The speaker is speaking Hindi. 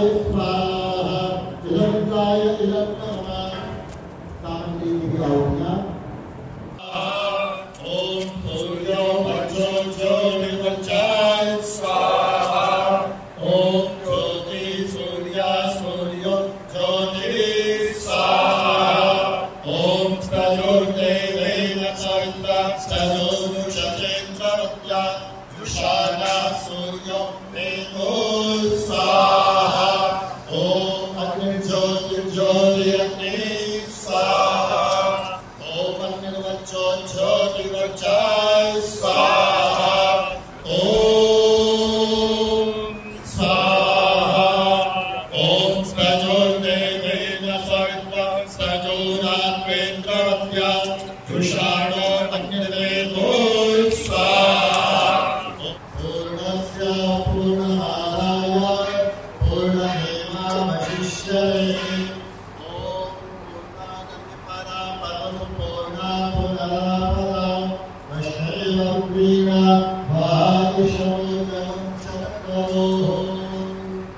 स्वाहा इलंकाय इलंकमा कामली की आहुतियां। ओम सूर्यो भजो ज्योतिर्वचाय स्वाहा ओम ज्योति सूर्या सूर्यो ज्योति स्वाहा ओम प्रयोर्देवेन सविता सजोनुषचेन्द्रवत्या युषाना सूर्यो देवो स्वाहा ओम अग्निज्योति अग्नि स्वाहा ओम अग्निर्वचो ज्योतिर्वचाय स्वाहा ओम स्वाहा ओम प्रचोदेवेन सविता सजोरात्मेन्द्रवत्या युषाणो अग्निदेवो स्वाहा पूर्णस्य पूर्णमादाय पूर्णमेवावशिष्यते।